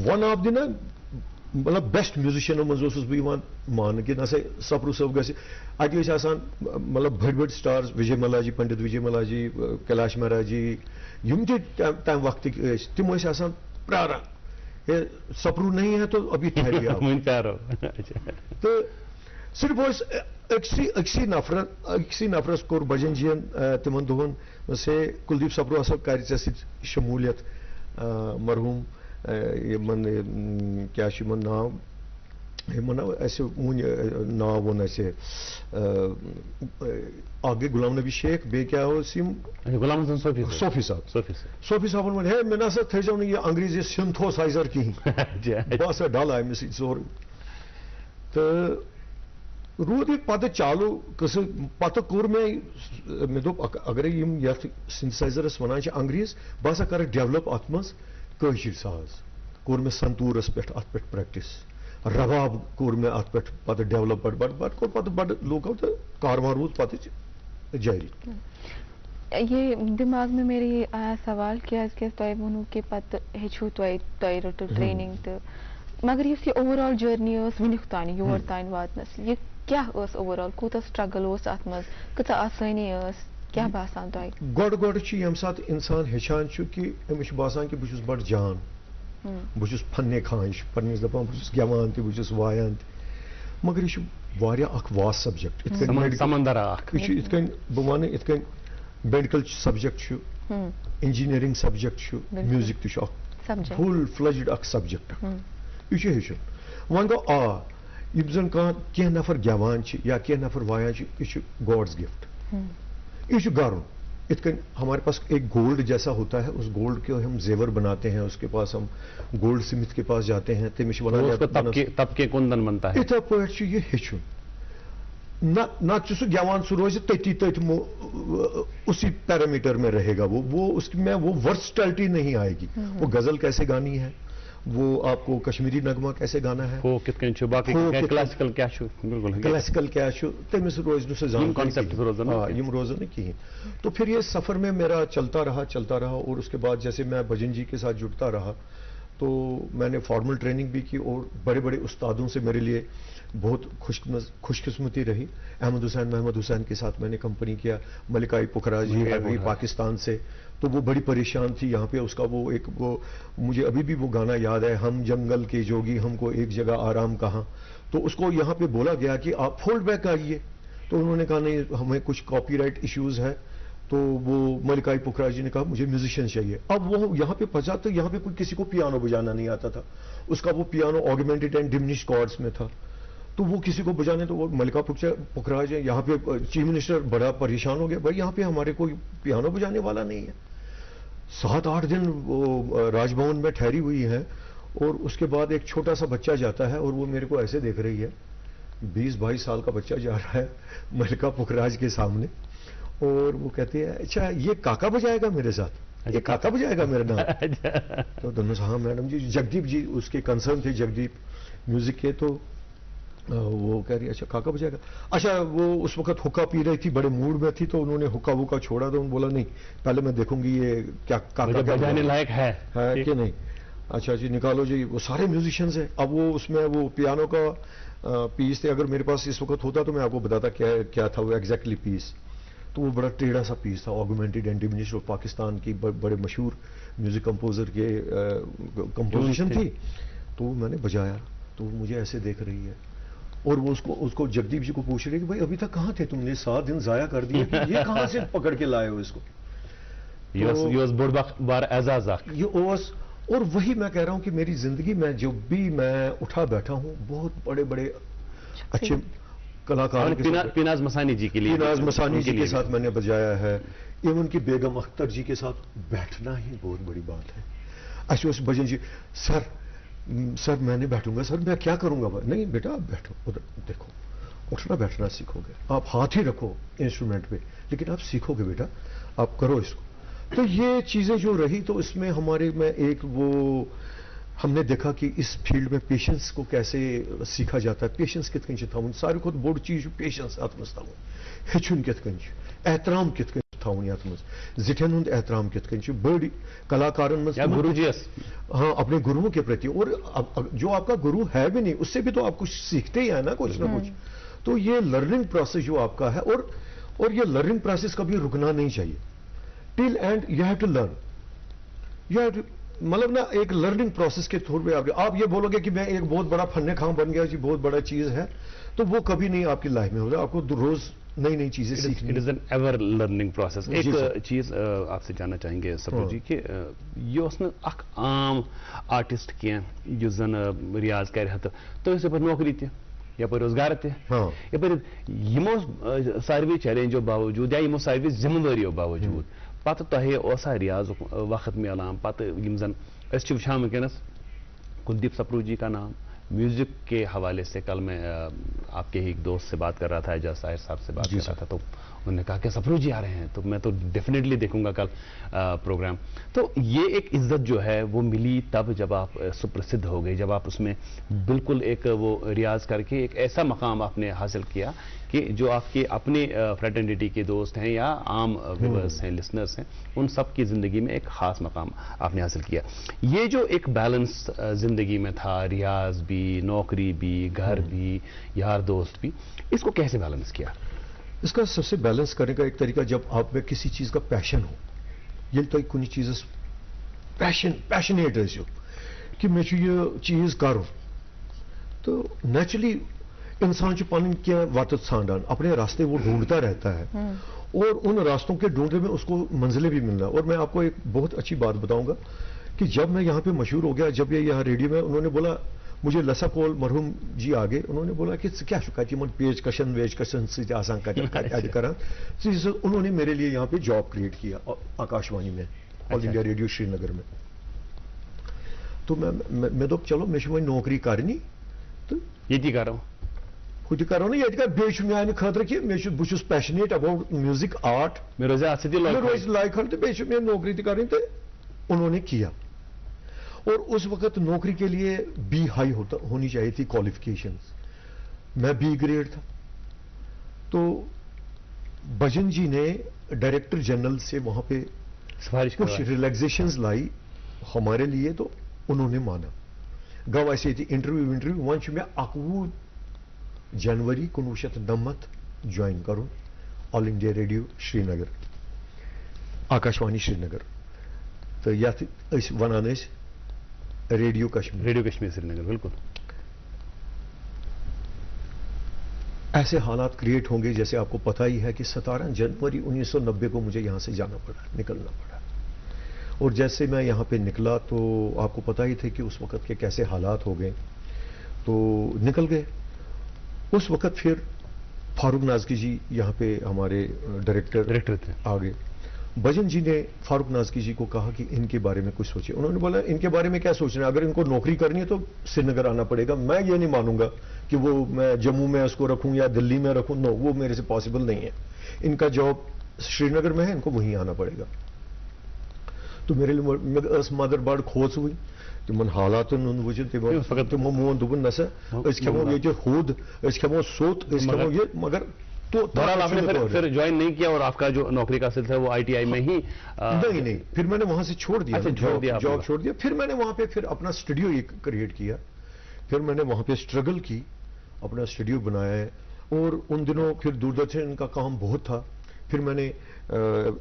ون آف دی نا مطلب بیسٹ میوزیشنو مز اوسس بہ مان کہ نسا سپرو صٲب گژھِ اتہ ٲسۍ آسان مطلب بٔڑۍ بٔڑۍ سٹارز وجے ملا جی پنڈت وجے ملا جی کیلاش مہراج جی یم تہ تمہ وقتک ٲسۍ تم ٲسۍ آسان پراران سپرو نہیں ہے تو ابھی ٹھہریے آپ تو صرف أکسی نفرس کور بجن جین تمن دہن سے کلدیپ سپرو ہسا کر ژےٚ سۭتۍ شمولیت مرحوم یمن کیا یمن ناو یمن اسہ ون ناو وون اسہ اکھ گٔے غلام نبی شیخ بیٚیہِ کیٛاہ اوس یم غلام حسن صوفی صاحب صوفی صاحبن ووٚن ہے مےٚ نسا تھٲیزیو نہٕ یہِ انگریزی سِنتھوسایزر کِہیٖنۍ بہٕ ہسا ڈل امہِ سۭتۍ سورُے تہٕ روٗد یہِ پتہٕ چالو قصہٕ پتہٕ کوٚر مےٚ دوٚپ اگرے یم یتھ سِنتھسایزرس ونان چھِ انگریز بہٕ ہسا کرٕ ڈیولپ اتھ منٛز کٲشِر ساز کوٚر مےٚ سنتوٗرس پٮ۪ٹھ اتھ پٮ۪ٹھ پریکٹس رباب کوٚر مےٚ اتھ پٮ۪ٹھ پتہٕ ڈیولپ بڑٕ کوٚر پتہٕ بڑٕ لوگو تہٕ کارواں روٗد پتہٕ جاری یہ دماغ میں میرے یہ آیا سوال کہ تۄہہِ ووٚنوُ کہ پتہٕ ہیٚچھِو تۄہہِ رٔٹِو ٹریننگ تہٕ مگر یُس یہ اوور آل جرنی ٲس وُنیُک تانۍ یور تانۍ واتنس یہ کیا ٲس اوور آل کوٗتاہ سٹرگل اوس اتھ منٛز کۭژاہ آسٲنی ٲس کیا باسان تۄہہِ گۄڈٕ چھُ ییٚمہِ ساتہٕ اِنسان ہیٚچھان چھُ کہِ أمِس چھُ باسان کہِ بہٕ چھُس بڑٕ جان بہٕ چھُس فنہِ خانش پننس دپان بہٕ چھُس گٮ۪وان تہِ بہٕ چھُس وایان تہِ مگر یہِ چھُ واریاہ اکھ واس سبجیکٹ سمندر اکھ یہِ چھُ یِتھ کٔنۍ بہٕ وَنہٕ یِتھ کٔنۍ میڈیکل سبجیکٹ چھُ انجینئرنگ سبجیکٹ چھُ میوٗزک تہِ چھُ اکھ فل فلجڈ اکھ سبجیکٹ یہِ چھُ ہیٚچھُن وۄنۍ گوٚو آ یِم زن کینٛہہ نفر گٮ۪وان چھِ یا کینٛہہ نفر وایان چھِ یہِ چھُ گاڈس گفٹ یہ چھُ گرُن ات کن ہمارے پاس ایک گولڈ جیسا ہوتا ہے اس گولڈ کے ہم زیور بناتے ہیں اس کے پاس ہم گولڈ سمتھ کے پاس جاتے ہیں تمس طبقے کندن بنتا ہے اتھے پٲٹھۍ چھُ یہِ ہیٚچھُن نہ سُہ گٮ۪وان سُہ روزِ تٔتی اسی پیرامیٹر میں رہے گا وہ اس میں وہ ورسٹیلٹی نہیں آئے گی وہ غزل کیسے گانی ہے وہ آپ کو کشمیری نغمہ کیسے گانا ہے کلاسیکل کیا تمس روز نہ یم روزن نہ کہین تو پھر یہ سفر میں میرا چلتا رہا اور اس کے بعد جیسے میں بھجن جی کے ساتھ جڑتا رہا تو میں نے فارمل ٹریننگ بھی کی اور بڑے بڑے استادوں سے میرے لیے بہت خوش قسمتی رہی احمد حسین محمد حسین کے ساتھ میں نے کمپنی کیا ملکائی پکھراج جی ہے وہی پاکستان سے تو وہ بڑی پریشان تھی یہاں پہ اس کا وہ مجھے ابھی بھی وہ گانا یاد ہے ہم جنگل کے جوگی ہم کو ایک جگہ آرام کہاں تو اس کو یہاں پہ بولا گیا کہ آپ فولڈ بیک آئیے تو انہوں نے کہا نہیں ہمیں کچھ کاپی رائٹ ایشوز ہے تو وہ ملکائی پکھراج جی نے کہا مجھے میوزیشین چاہیے اب وہ یہاں پہ پہنچا تو یہاں پہ کوئی کسی کو پیانو بجانا نہیں آتا تھا اس کا وہ پیانو آگمنٹڈ اینڈ ڈمنش کارڈز میں تھا تو وہ کسی کو بجانے تو وہ ملکا پکھراج ہے یہاں پہ چیف منسٹر بڑا پریشان ہو گیا بھائی یہاں پہ ہمارے کوئی پیانو بجانے والا نہیں ہے 7-8 دن وہ راج بھون میں ٹھہری ہوئی ہے اور اس کے بعد ایک چھوٹا سا بچہ جاتا ہے اور وہ میرے کو ایسے دیکھ رہی ہے 20-22 سال کا بچہ جا رہا ہے ملکا پکھراج کے سامنے اور وہ کہتے ہیں اچھا یہ کاکا بجائے گا میرے ساتھ یہ کاکا بجائے گا میرا نام تو دونوں ہاں میڈم جی جگدیپ جی اس کے کنسرن تھے جگدیپ میوزک کے تو وہ کہہ رہی اچھا کاکا بجائے گا اچھا وہ اس وقت حکا پی رہی تھی بڑے موڈ میں تھی تو انہوں نے حکا وکا چھوڑا تو بولا نہیں پہلے میں دیکھوں گی یہ کیا کاکا بجانے لائق ہے کہ نہیں اچھا جی نکالو جی وہ سارے میوزیشینز ہیں اب وہ اس میں وہ پیانو کا پیس تھے اگر میرے پاس اس وقت ہوتا تو میں آپ کو بتاتا کیا تھا وہ ایگزیکٹلی پیس تو وہ بڑا ٹیڑھا سا پیس تھا آگمنٹڈ اینڈ ڈمنشڈ اور پاکستان کی بڑے مشہور میوزک کمپوزر کے کمپوزیشن تھی تو میں نے بجایا تو وہ مجھے ایسے دیکھ رہی ہے اور وہ اس کو جگدیپ جی کو پوچھ رہے کہ بھائی ابھی تک کہاں تھے تم نے 7 دن ضائع کر دیے یہ کہاں سے پکڑ کے لائے ہو اس کو یہ بوڑ بار اعزاز یہ اور وہی میں کہہ رہا ہوں کہ میری زندگی میں جب بھی میں اٹھا بیٹھا ہوں بہت بڑے بڑے اچھے کلاکار پیناز مسانی جی کے لیے، پیناز مسانی جی کے ساتھ میں نے بجایا ہے، ایون کی بیگم اختر جی کے ساتھ بیٹھنا ہی بہت بڑی بات ہے. اچھا اس بجن جی سر میں نہیں بیٹھوں گا، سر میں کیا کروں گا؟ نہیں بیٹا آپ بیٹھو ادھر دیکھو، اٹھنا بیٹھنا سیکھو گے، آپ ہاتھ ہی رکھو انسٹرومنٹ پہ لیکن آپ سیکھو گے بیٹا، آپ کرو اس کو. تو یہ چیزیں جو رہی تو اس میں ہمارے میں ایک وہ ہم نے دیکھا کہ اس فیلڈ میں پیشنس کو کیسے سیکھا جاتا ہے. پیشنس کت کن تھاؤن ساری کھت بوڑ چیز پیشنس ات مز تھاؤن، ہیچن کت کن احترام کت کن تھاؤن یت مز زٹھن ہند احترام کت کن بڑی کلاکارن مز گرو جی ہاں اپنے گروؤں کے پرتی، اور جو آپ کا گرو ہے بھی نہیں اس سے بھی تو آپ کچھ سیکھتے ہی ہیں نا کچھ نہ کچھ. تو یہ لرننگ پروسیس جو آپ کا ہے اور یہ لرننگ پروسیس کبھی رکنا نہیں چاہیے. Till and you have to learn, you have to مطلب نا ایک لرننگ پروسیس کے تھرو پہ آپ یہ بولو گے کہ میں ایک بہت بڑا فن خاں بن گیا جی بہت بڑا چیز ہے، تو وہ کبھی نہیں آپ کی لائف میں ہوگا. آپ کو روز نئی نئی چیزیں سیکھنی. It is an ever learning process. ایک چیز آپ سے جاننا چاہیں گے سپر جی کہ یہ اس نے اخ عام آرٹسٹ کی جو زن ریاض کرے تو اس پر نوکری تھی یا پر روزگار تھی یا پر یمو ساروی چیلنجو باوجود یا یمو ساروی ذمہ داریو باوجود پتہ تۄہہِ اوسا ریاض وقت ملان پتہ یم زن أسۍ چھِ وٕچھان وٕنکٮ۪نس کلدیپ سپرو جی کا نام میوزک کے حوالے سے. کل میں آپ کے ہی ایک دوست سے بات کر رہا تھا، اعجاز طاہر صاحب سے بات کر رہا تھا، تو انہوں نے کہا کہ سپرو جی آ رہے ہیں تو میں تو ڈیفینیٹلی دیکھوں گا کل پروگرام. تو یہ ایک عزت جو ہے وہ ملی تب جب آپ سپرسدھ ہو گئے، جب آپ اس میں بالکل ایک وہ ریاض کر کے ایک ایسا مقام آپ نے حاصل کیا کہ جو آپ کے اپنے فریٹرنیٹی کے دوست ہیں یا عام ویورز ہیں لسنرز ہیں ان سب کی زندگی میں ایک خاص مقام آپ نے حاصل کیا. یہ جو ایک بیلنس زندگی میں تھا، ریاض بھی، نوکری بھی، گھر بھی، یار دوست بھی، اس کو کیسے بیلنس کیا؟ اس کا سب سے بیلنس کرنے کا ایک طریقہ جب آپ میں کسی چیز کا پیشن ہو، یہ تو کن چیز پیشنیٹ ٲسِو کہ میں یہ چیز کروں تو نیچرلی انسان پن کی وتہ ژھانڈان، اپنے راستے وہ ڈھونڈتا رہتا ہے اور ان راستوں کے ڈھونڈنے میں اس کو منزلیں بھی ملنا. اور میں آپ کو ایک بہت اچھی بات بتاؤں گا کہ جب میں یہاں پہ مشہور ہو گیا، جب یہ یہاں ریڈیو میں انہوں نے بولا مجھے لسا کول مرحوم جی آگے انہوں نے بولا کہ کیا پیج کشن سے آسان کران، انہوں نے میرے لیے یہاں پہ جاب کریٹ کیا آکاشوانی میں، آل انڈیا ریڈیو شری نگر میں. تو میں دپ چلو میں وۄنۍ نوکری کرنی تو یہ کر رہا ہوں ہُہ تہِ کرو نا یہ بیٚیہِ چھُ میانہِ خٲطرٕ کہِ بہٕ چھُس پیشنیٹ اباؤٹ میوزک آرٹ، مےٚ روزِ اتھ سۭتی لائق تو بیٚیہِ چھِ مےٚ نوکری تہِ کرٕنۍ تو انہوں نے کیا. اور اس وقت نوکری کے لیے بی ہائی ہونی چاہیے تھی کوالیفکیشنز، میں بی گریڈ تھا. تو بجن جی نے ڈائریکٹر جنرل سے وہاں پہ کچھ ریلیکزیشنز لائی ہمارے لیے تو انہوں نے مانا. گو ایسے تھی انٹرویو ون میں 21 جنوری 1999 جوائن کروں آل انڈیا ریڈیو شری نگر، آکاشوانی شری نگر. تو یتھ ونان ریڈیو کشمیر سری نگر. بالکل ایسے حالات کریٹ ہوں گے جیسے آپ کو پتہ ہی ہے کہ 17 جنوری 1990 کو مجھے یہاں سے جانا پڑا، نکلنا پڑا. اور جیسے میں یہاں پہ نکلا تو آپ کو پتہ ہی تھے کہ اس وقت کے کیسے حالات ہو گئے، تو نکل گئے. اس وقت پھر فاروق نازکی جی یہاں پہ ہمارے ڈائریکٹر تھے آگے. بجن جی نے فاروق نازکی جی کو کہا کہ ان کے بارے میں کچھ سوچے. انہوں نے بولا ان کے بارے میں کیا سوچنا ہے، اگر ان کو نوکری کرنی ہے تو سری نگر آنا پڑے گا. میں یہ نہیں مانوں گا کہ وہ میں جموں میں اس کو رکھوں یا دلی میں رکھوں، نو وہ میرے سے پاسبل نہیں ہے. ان کا جاب شری نگر میں ہے، ان کو وہیں آنا پڑے گا. تو میرے لیے مدر بڑ کھوژ ہوئی تمن حالاتن وجہ تمو مون دپن نسا اس کھمو یہ ہود اس کھمو سوت اس کھمو یہ، مگر تو بہرحال آپ نے پھر جوائن نہیں کیا اور آپ کا جو نوکری کا سلسلہ وہ ITI میں ہی نہیں پھر میں نے وہاں سے چھوڑ دیا، جاب چھوڑ دیا. پھر میں نے وہاں پہ پھر اپنا اسٹوڈیو کریٹ کیا. پھر میں نے وہاں پہ اسٹرگل کی، اپنا اسٹوڈیو بنایا ہے. اور ان دنوں پھر دوردرشن کا کام بہت تھا. پھر میں نے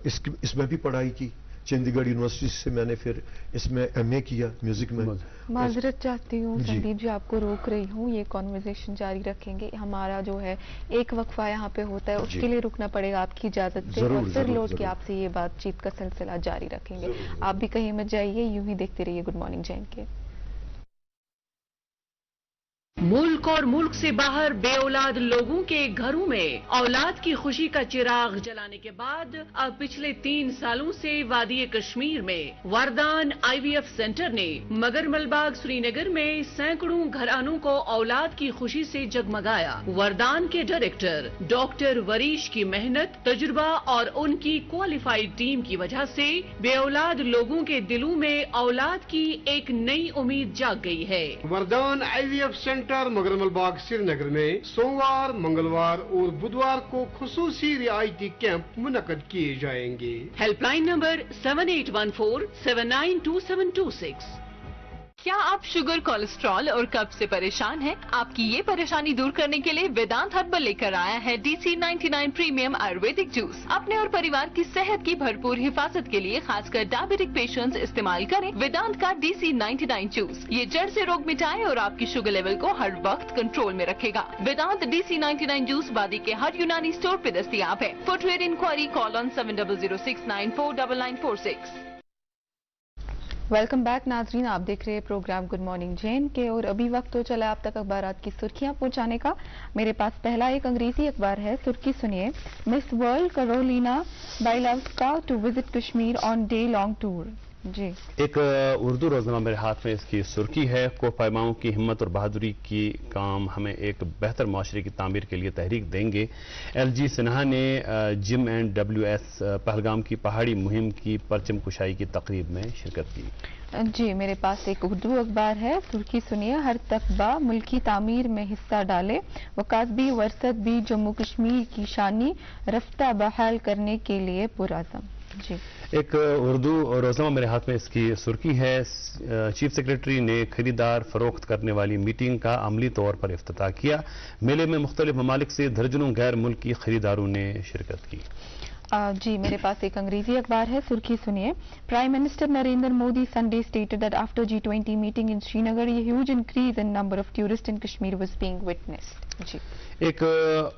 اس میں بھی پڑھائی کی، چندی گڑھ یونیورسٹی سے میں نے پھر اس میں MA کیا میوزک میں. معذرت چاہتی ہوں جی. سندیپ جی، آپ کو روک رہی ہوں. یہ کانورزیشن جاری رکھیں گے. ہمارا جو ہے ایک وقفہ یہاں پہ ہوتا ہے، اس جی. کے لیے رکنا پڑے گا آپ کی اجازت سے، ضرور، اور پھر ضرور، لوٹ کے ضرور. آپ سے یہ بات چیت کا سلسلہ جاری رکھیں گے. ضرور. آپ بھی کہیں مت جائیے، یوں ہی دیکھتے رہیے گڈ مارننگ جین کے. ملک اور ملک سے باہر بے اولاد لوگوں کے گھروں میں اولاد کی خوشی کا چراغ جلانے کے بعد اب پچھلے 3 سالوں سے وادی کشمیر میں وردان IVF سینٹر نے مگر ملباغ سری نگر میں سینکڑوں گھرانوں کو اولاد کی خوشی سے جگمگایا. وردان کے ڈائریکٹر ڈاکٹر وریش کی محنت، تجربہ اور ان کی کوالیفائڈ ٹیم کی وجہ سے بے اولاد لوگوں کے دلوں میں اولاد کی ایک نئی امید جاگ گئی ہے. وردان IVF سینٹر مگر باغ سری نگر میں سوموار، منگلوار اور بدوار کو خصوصی رعایتی کیمپ منعقد کیے جائیں گے. Help line number 7814792726. کیا آپ شوگر، کولیسٹرول اور قبض سے پریشان ہیں؟ آپ کی یہ پریشانی دور کرنے کے لیے ویدانت ہربل لے کر آیا ہے DC99 پریمیم آیورویدک جوس. اپنے اور پریوار کی صحت کی بھرپور حفاظت کے لیے خاص کر ڈائبیٹک پیشنٹس استعمال کریں ویدانت کا DC99 جوس. یہ جڑ سے روگ مٹائے اور آپ کی شوگر لیول کو ہر وقت کنٹرول میں رکھے گا. ویدانت DC99 جوس وادی کے ہر یونانی اسٹور پہ دستیاب ہے. Footwear enquiry call on 7006949946. Welcome back ناظرین، آپ دیکھ رہے ہیں پروگرام گڈ مارننگ جین کے، اور ابھی وقت ہو چلا آپ تک اخبارات کی سرخیاں پہنچانے کا. میرے پاس پہلا ایک انگریزی اخبار ہے، سرخی سنیے. Miss World Karolina Bielawska to visit Kashmir on day long tour. جی. ایک اردو روزنامہ میرے ہاتھ میں اس کی سرخی ہے، کو پیماؤں کی ہمت اور بہادری کی کام ہمیں ایک بہتر معاشرے کی تعمیر کے لیے تحریک دیں گے. LG سنہا نے جم اینڈ WS پہلگام کی پہاڑی مہم کی پرچم کشائی کی تقریب میں شرکت کی. جی، میرے پاس ایک اردو اخبار ہے، سرخی سنیے. ہر طبقہ ملکی تعمیر میں حصہ ڈالے، وہ کاسبی ورثت بھی جموں کشمیر کی شانی رفتہ بحال کرنے کے لیے پرعزم. جی. ایک اردو روزنامہ میرے ہاتھ میں اس کی سرخی ہے، چیف سیکریٹری نے خریدار فروخت کرنے والی میٹنگ کا عملی طور پر افتتاح کیا. میلے میں مختلف ممالک سے درجنوں غیر ملکی خریداروں نے شرکت کی. جی، میرے پاس ایک انگریزی اخبار ہے، سرخی سنیے. Prime minister Narendra Modi Sunday stated that after G20 meeting in Srinagar, a huge increase in number of tourists in Kashmir was being witnessed. جی. ایک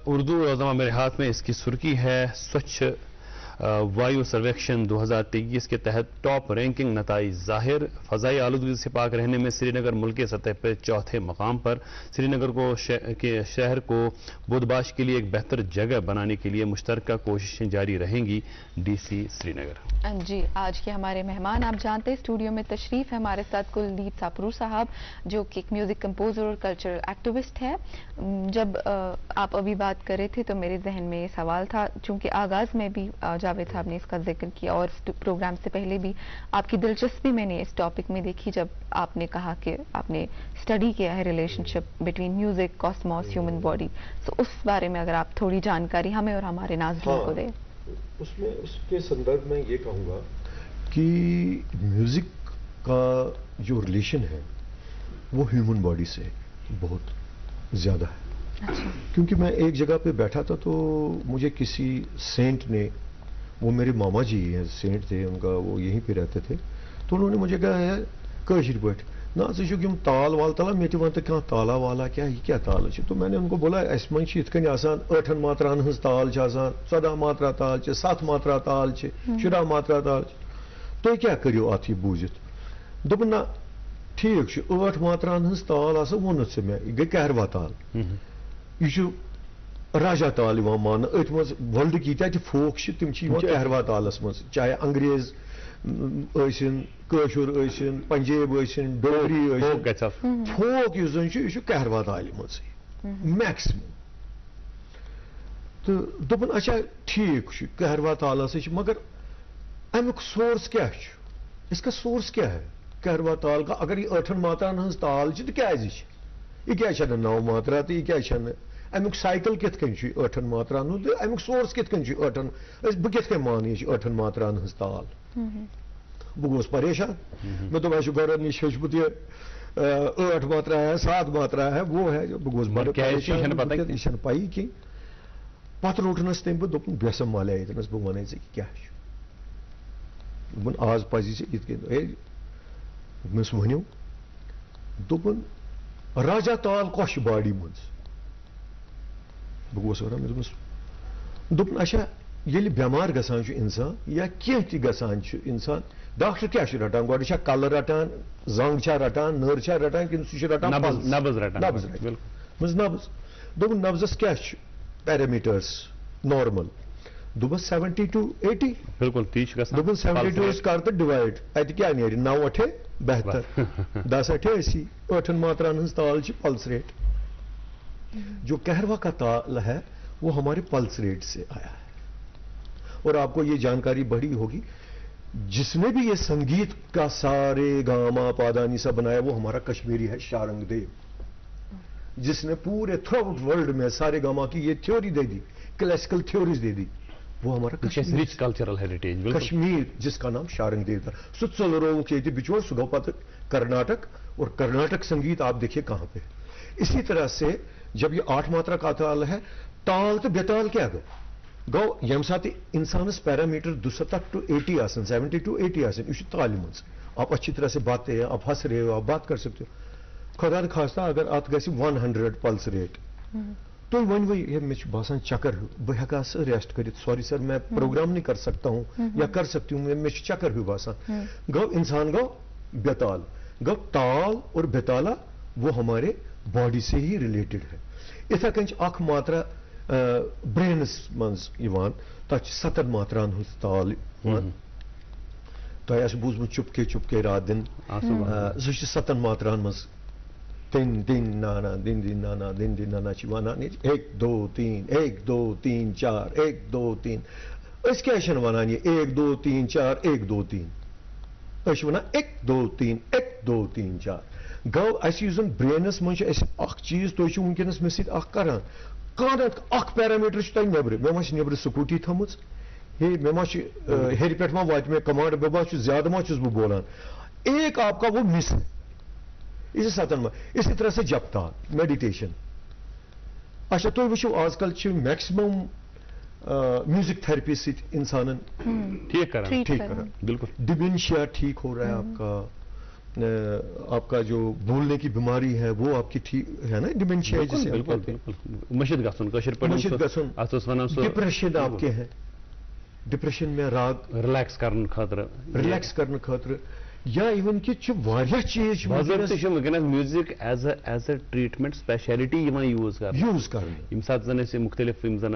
اردو روزنامہ میرے ہاتھ میں اس کی سرخی ہے، سوچھ وایو سرویکشن 2023 کے تحت ٹاپ رینکنگ نتائج ظاہر. فضائی آلودگی سے پاک رہنے میں سری نگر ملک کی سطح پر 4تھے مقام پر. سری نگر کو شہر کو بودباش کے لیے ایک بہتر جگہ بنانے کے لیے مشترکہ کوششیں جاری رہیں گی. DC سری نگر. جی، آج کے ہمارے مہمان آپ جانتے ہیں اسٹوڈیو میں تشریف ہے ہمارے ساتھ کلدیپ ساپرو صاحب، جو کہ ایک میوزک کمپوزر اور کلچرل ایکٹیوسٹ ہے. جب آپ ابھی بات کر رہے تھے تو میرے ذہن میں یہ سوال تھا، چونکہ آغاز میں بھی جاوید صاحب نے اس کا ذکر کیا اور پروگرام سے پہلے بھی آپ کی دلچسپی میں نے اس ٹاپک میں دیکھی جب آپ نے کہا کہ آپ نے اسٹڈی کیا ہے relationship between music, cosmos, human body. So اس بارے میں اگر آپ تھوڑی جانکاری ہمیں اور ہمارے ناظرین کو دیں. اس کے سندرب میں یہ کہوں گا کہ میوزک کا جو ریلیشن ہے وہ ہیومن باڈی سے بہت زیادہ ہے. کیونکہ میں ایک جگہ پہ بیٹھا تھا تو مجھے کسی سینٹ نے، وہ میرے ماما جی ہیں، سینٹ تھے ان کا، وہ یہیں پہ رہتے تھے، تو انہوں نے مجھے کہا ہے کاشر پہ نا ثم تال وال تلان مے ون تو کھانا تالا والا کیا یہ کیا تال. تو میں نے ان کو بولا اس من ات کن 8 ماتران ہز تال 14 ماترا تال 7 ماترا تال 14 ماترا تال. تھی کیا کرو ات یہ بوزت؟ دوپن نا ٹھیک 8 ماتران ہز تال وونت ژے مے، یہ گئی کہروا تال، یہ راجا تال مان ات مز ورلڈ کی تہ فوک تم کہروا تالس مز، چاہے انگریز ٲسِن، کٲشُر ٲسِن، پنجاب ٲسِن، ڈوگری ٲسِن، فوک یُس زن چھُ یہِ چھُ کہروا تالہِ منٛزٕے میکسِمم. تہٕ دوٚپُن اچھا ٹھیٖک چھُ کہروا تال ہسا چھُ، مگر امیُک سورس کیٛاہ چھُ؟ اس کا سورس کیا ہے کہروا تال کا؟ اگر یہ 8 ماتران ہٕنٛز تال چھِ تہٕ کیٛازِ چھِ یہِ کیٛازِ چھَنہٕ 9 ماترا تہٕ یہِ کیٛازِ چھَنہٕ؟ امیُک سائیکل کِتھ کٔنۍ چھُ 8 ماتران ہُنٛد تہٕ امیُک سورس کِتھ کٔنۍ چھُ 8 بہٕ کِتھ کٔنۍ مانہٕ یہِ چھِ 8 ماتران ہٕنٛز تال؟ بہٕ گوس پریشان. مےٚ دوٚپ اَسہِ گۄڈٕ نِش ہیوٚچھمُت یہِ 8 ماترا ہے 7 ماترا ہے وہ ہے. بہٕ گوس بڑٕ پریشان، یہِ چھَنہٕ پَیی کینٛہہ. پتہٕ روٚٹنَس تٔمۍ بہٕ دوٚپُن بیٚسہٕ مَلے ییٚتنَس بہٕ وَنے ژےٚ کیٛاہ چھُ. دوٚپُن آز پَزی ژےٚ یِتھ کٔنۍ ہے دوٚپمَس ؤنِو دوٚپُن راجا تال کۄس چھِ باڈی منٛز بہٕ گوس وَنان مےٚ دوٚپمَس دوٚپُن اچھا ییٚلہِ بٮ۪مار گژھان چھُ اِنسان یا کینٛہہ تہِ گژھان چھُ اِنسان ڈاکٹر کیٛاہ چھُ رَٹان گۄڈٕ چھا کَلہٕ رَٹان زنٛگ چھا رَٹان نٔر چھا رَٹان کِنہٕ سُہ چھُ رَٹان نبض رٹان نبض رَٹان نبض دوٚپُن نبضس کیٛاہ چھُ پیرامیٖٹٲرٕس نارمل دوٚپُس 70 to 80 بالکل تی چھُ گژھان دوٚپُن 70 کر تہٕ ڈِوایڈ اَتہِ کیٛاہ نیرِ 9 اٹھے بہتر 10 اٹھے 80 ٲٹھن ماتران ہٕنٛز تال چھِ پلس ریٹ جو کہروا کا تال ہے وہ ہمارے پلس ریٹ سے آیا ہے اور آپ کو یہ جانکاری بڑی ہوگی جس نے بھی یہ سنگیت کا سارے گاما پادانی سا بنایا وہ ہمارا کشمیری ہے شارنگ دیو جس نے پورے تھرو آؤٹ ورلڈ میں سارے گاما کی یہ تھیوری دے دی کلاسیکل تھیوریز دے دی وہ ہمارا رچ کلچرل ہیریٹیج کشمیر جس کا نام شارنگ دیو تھا سہ ژلرووُکھ ییٚتہِ بچور سُہ گوٚو پتہٕ کرناٹک اور کرناٹک سنگیت آپ دیکھیے کہاں پہ اسی طرح سے جب یہ 8 ماترا کا تال ہے تال تو بیتال کیا گو یم سات انسانس پیرامیٹر 72 to 80 آسن 70 to 80 آسن یہ تالہِ منٛز آپ اچھی طرح سے باتیں ہیں آپ ہنس رہے ہو آپ بات کر سکتے ہو خدا خاصہ اگر ات گژھِ 100 پلس ریٹ تو ون وی مے باسان چکر ہیو بہ ہیکا سر ریسٹ کرت سوری سر میں پروگرام نہیں کر سکتا ہوں یا کر سکتی ہوں مے چکر ہیو باسان گو انسان گو بیتال گو تال اور بیتالا وہ ہمارے باڈی سے ہی ریلیٹڈ ہے اتھا کن اخ ماترا برینس مز تک 7 ماتران ہز تال تہ آسہِ بوٗزمُت چُپکے چُپکے رات دن سُہ چھُ 7 ماتران مز دن دن نانا دن دن نانا دن دن نانا چھ ونان 1 2 3 1 2 3 4 1 2 3 أسۍ کیٛاہ چھِنہٕ ونان یہِ 1 2 3 4 1 2 3 أسۍ چھِ ونان 1 2 3 1 2 3 4 گو اَسہِ یُس زن برینس منٛز چھُ اَسہِ اکھ چیٖز تُہۍ چھِو وٕنکیٚنس مےٚ سۭتۍ اکھ کران کانٛہہ اکھ پیرامیٖٹر چھُ تۄہہِ نیبرٕ مےٚ ما چھِ نیبرٕ سکوٗٹی تھٲمٕژ ہے مےٚ ما چھِ ہیٚرِ پٮ۪ٹھ ما واتہِ مےٚ کمانڈ بہٕ ما چھُس زیادٕ ما چھُس بہٕ بولان ایک آپ کا وہ مس ہے اسی 7 میں اسی طرح سے جپ تال میڈیٹیشن اچھا تُہۍ وٕچھِو آز کل چھِ میکسمم میوزک تھراپی سۭتۍ انسانن ٹھیک کران بالکل ڈیمینشیا ٹھیک ہو رہا ہے آپ کا جو بھولنے کی بیماری ہے وہ آپ کی ٹھیک ہے نا ڈیمینشیا جسے مشد گھن ڈپریشن آپ کے ہیں ڈپریشن میں راگ ریلیکس کرنے خاطر یا ایون کہ چیز ونکس music as a treatment specialty use کرنے سات زن مختلف زن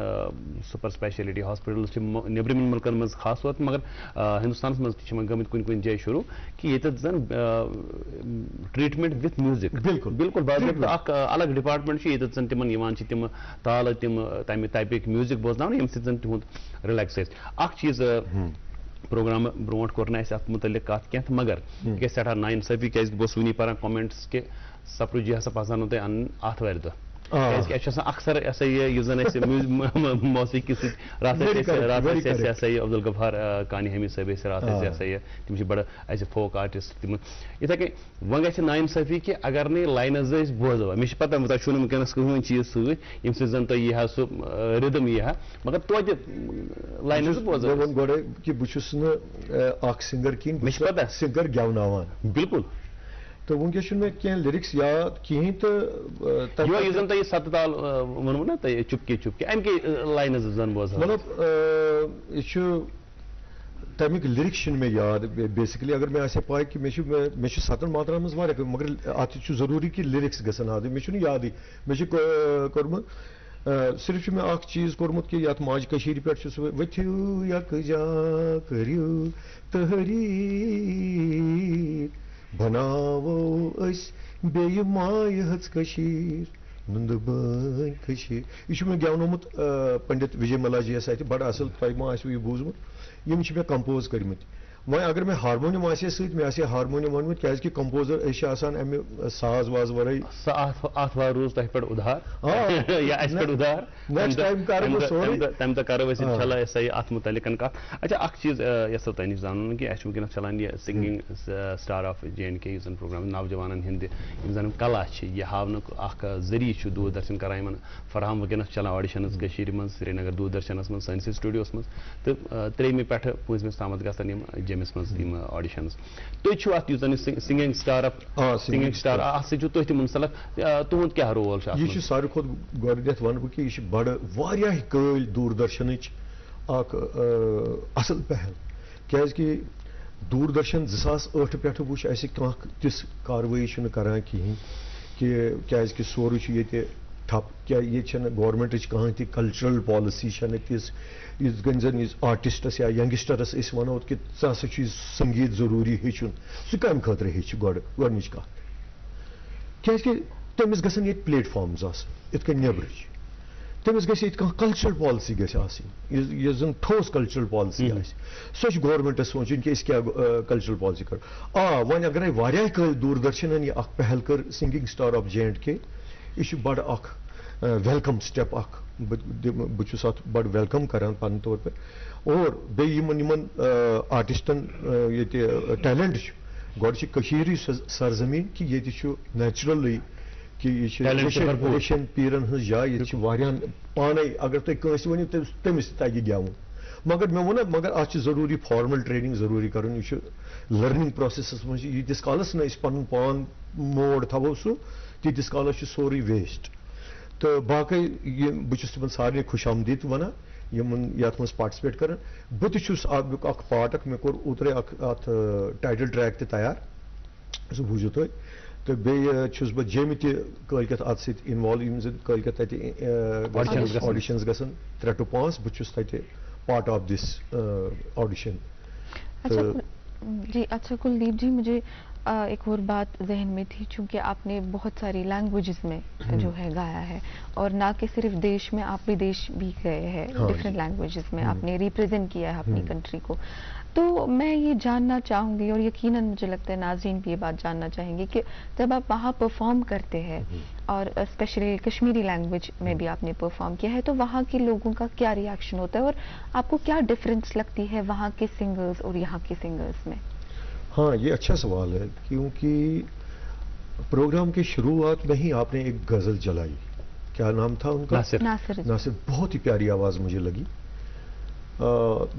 سپر سپیشلٹی ہاسپٹلز نیبرمن ملکن مز خاص طور مگر ہندوستان مز گمت کن کن جائے شروع کہ یہ زن ٹریٹمنٹ وتھ میوزک بالکل باضابطہ الگ ڈپارٹمنٹ یہ زن تم تال تمہ ٹائپک میوزک بوزن یم سن تہد ریلیکس اخ چیز پروگرام برونٹ کور ات متعلق کت کی مگر یہ سٹھا ناانصافی کی بہت ونی پاران کمنٹس کہ سپرو جی ہسا پزان تھی ان آتوار دہ اکثر یہ زن موسیقی رات عبد الغفار کانی حمید صٲب رات تم بڑا فوک آرٹسٹ تم اتھے کن و گھِ ناانصافی کہ اگر نی لائنز بوزو مے پتہ تہ ونکس کہین چیز ست یم زن تہ یہ سہ ردم یہ مگر توتہ لائنز بوزو گوڑے کہ بہس اخ سنگر کن مے پتہ سنگر گوناوان بالکل تو ونکس چھ مے کینٛہہ لیرکس یاد کہین تو یہ زن تہ 7 تال ونو نا تہ چپکے چپکے ام کی لائنز زن بوزو مطلب یہ تمیک لیرکس مے یاد بیسکلی اگر مے پاے کہ مے 7 ماتران مز واریاہ مگر ات ضروری کہ لیرکس گژھن یاد مے یاد مے کورمت صرف میں اخ چیز کورمت کہ یت ماج کشیر پہ ؤتھِو یکجا کٔرِو تحریر بناوو أسۍ بیٚیہِ مایہِ ہٕژ کٔشیٖر نُندٕ بٲنۍ کٔشیٖر یہ چھُ مےٚ گٮ۪ونومُت پنڈت وجے ملاجیَس اتھِ بڑٕ اصل تۄہہِ ما آسِوٕ یہِ بوٗزمُت یم چھِ مےٚ کمپوز کٔرمٕتۍ وۄنۍ اگر مےٚ ہارمونیم آسہِ سۭتۍ مےٚ آسہِ ہارمونیم ووٚنمُت کیٛازِ کہِ کمپوزر أسۍ چھِ آسان امہِ ساز واز ورٲے آتھوار روز تۄہہِ پٮ۪ٹھ ادھار یا اسہِ پٮ۪ٹھ ادھار نیکسٹ ٹایم کرٕ بہٕ سورُے تمہِ دۄہ کرو أسۍ انشاء اللہ اتھ متعلق کتھ اچھا اکھ چیز یژھو تۄہہِ نِش زانُن کہ اسہِ چھُ ونکیٚنس چلان یہِ سِنگنگ سٹار آف JNK یُس زن پروگرام نوجوانن ہٕنٛدِ یِم زن کلا چھِ یہِ ہاونُک اکھ ذٔریعہٕ چھُ دوٗردرشن کران یِمن فراہم ونکیٚنس چلان آڈِشنز کٔشیٖرِ منٛز سرینگر دوٗردرشنس منٛز سٲنِس سٹوڈیوس منٛز تہٕ 3مہِ پٮ۪ٹھٕ 5مِس تامتھ گژھن یِم جیمس مز تم آڈیشنز تھی چھو ات یُس زن سنگنگ سٹار سنگنگ سٹار ات سی تھی تہ منسلک تہد کیا رول یہ ساروی کھت گۄڈنیتھ ون بہ کہ یہ بڑ واریاہ قٲبل دوردرشنٕچ اکھ اصل پہل کیازِ کہ دوردرشن 2008 پٮ۪ٹھٕ وٕچھ اَسہِ کانٛہہ تِژھ کاروٲیی چھُنہٕ کران کِہیٖنۍ کہ کیازِ کہ سورُے چھُ ییٚتہِ ٹھپ کیا یہ چھنہٕ گورمنٹٕچ کانٛہہ تہِ کلچرل پالسی چھنہٕ تِژھ یِژھ گٔنۍ زن یُس آرٹسٹس یا ینگسٹرس أسۍ وَنو کہ ژٕ ہسا چھُے سنگیت ضروٗری ہیٚچھُن سُہ کمہِ خٲطرٕ ہیٚچھِ گۄڈنِچ کتھ کیازِ کہ تٔمِس گژھن ییٚتہِ پلیٹ فارمز آسٕنۍ یِتھ کٔنۍ نیٚبرٕ چھِ تٔمِس گژھِ ییٚتہِ کانٛہہ کلچرل پالسی گژھِ آسٕنۍ یۄس زن ٹھوس کلچرل پالسی آسہِ سۄ چھِ گورمنٹس سونٛچٕنۍ کہ أسۍ کیٛاہ کلچرل پالسی کرو وۄنۍ اگرے واریاہ کٲلۍ دوردرشنن یہِ اکھ پہل کٔر سنگنگ سٹار آف JNK یہِ چھُ بڑٕ اکھ ویلکم سٹیپ اکھ بہٕ چھُس اتھ بڑٕ ویلکم کران پننہِ طور پہ اور بیٚیہِ یِمن آرٹسٹن ییٚتہِ ٹیلنٹ چھُ گۄڈٕ چھِ کٔشیٖرٕے سرزمیٖن کہِ ییٚتہِ چھُ نیچرلی کہ یہ ایشین پیرن ہز جاے یہ واریاہن پانے اگر تھی کنس ورنو تمس تگہ گیون مگر مے وونا مگر ات ضروری فارمل ٹریننگ ضروری کرن یہ لرننگ پروسیسس مجھ یتس کالس نا پن پان موڑ تھو سہ تیتس کالس سوری ویسٹ تو باقی بہت تمن سارے خوش آمدید ونان یمن یت مز پارٹسپیٹ کران بہ تس اخ پارٹ اخ مے کور اوترے ات ٹائٹل ٹریک تہ تیار سہ بوزو تھی تو بیٚیہِ چھُس بہٕ جیٚمہِ تہِ کٲلکٮ۪تھ اتھ سۭتۍ اِنوالو یِم زن کٲلکٮ۪تھ تتہِ آڈیشنز گژھن 3 to 5 بہٕ چھُس تتہِ پارٹ آف دس آڈیشن. جی اچھا کلدیپ جی مجھے ایک اور بات ذہن میں تھی چونکہ آپ نے بہت ساری لینگویجز میں جو ہے گایا ہے اور نہ کہ صرف دیش میں آپ ودیش بھی گئے ہیں ڈفرینٹ لینگویجز میں آپ نے ریپرزینٹ کیا ہے اپنی کنٹری کو. تو میں یہ جاننا چاہوں گی اور یقیناً مجھے لگتا ہے ناظرین بھی یہ بات جاننا چاہیں گے کہ جب آپ وہاں پرفارم کرتے ہیں اور اسپیشلی کشمیری لینگویج میں بھی آپ نے پرفارم کیا ہے تو وہاں کے لوگوں کا کیا ری ایکشن ہوتا ہے اور آپ کو کیا ڈفرینس لگتی ہے وہاں کے سنگرز اور یہاں کے سنگرز میں؟ ہاں یہ اچھا سوال ہے کیونکہ پروگرام کی شروعات میں ہی آپ نے ایک غزل چلائی. کیا نام تھا ان کا؟ ناصر. بہت ہی پیاری آواز مجھے لگی.